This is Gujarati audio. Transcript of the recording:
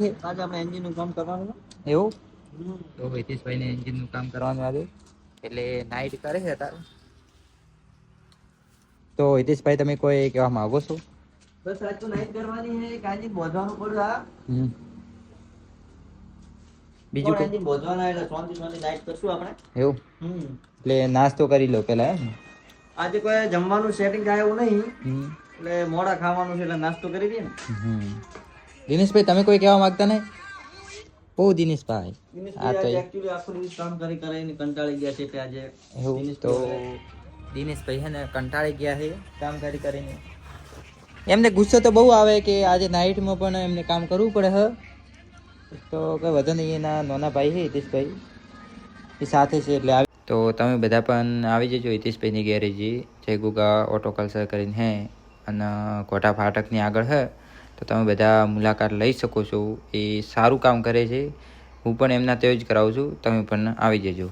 આજે આપણે એન્જિનનું કામ કરવાનું એવું તો હિતેશભાઈને એન્જિનનું કામ કરવાનું આજે એટલે નાઈટ કરે છે તારે તો હિતેશભાઈ તમે કોઈ કહેવા માંગો છો બસ આજ તો નાઈટ કરવાની છે એન્જિન બોધવાનું પડ્યું બીજું કોઈ એન્જિન બોધવાના એટલે શાંતિ નાઈટ કરશું આપણે એવું એટલે નાસ્તો કરી લો પેલા એમ આજે કોઈ જમવાનું સેટિંગ થાય એવું નહીં એટલે મોડા ખાવાનું છે એટલે નાસ્તો કરી દઈએ ને દિનેશભાઈ તમે કોઈ કહેવા માંગતા નહીં ઓ દિનેશભાઈ આ તો એક્ચ્યુઅલી આખો દિવસ કામ કરીને કંટાળી ગયા છે એટલે આજે એવું તો દિનેશભાઈ છે ને કંટાળી ગયા છે કામ કરીને એમને ગુસ્સો તો બહુ આવે કે આજે નાઇટમાં પણ એમને કામ કરવું પડે હ તો કઈ વધુ નહીં એના નાના ભાઈ છે હિતેશભાઈ એ સાથે છે એટલે તો તમે બધા પણ આવી જજો હિતેશભાઈની ગેરેજી જય ગુગા ઓટો કલ્ચર કરીને હે અને કોટા ફાટકની આગળ હે તો તમે બધા મુલાકાત લઈ શકો છો એ સારું કામ કરે છે હું પણ એમના ત્યાં જ કરાવું છું તમે પણ આવી જજો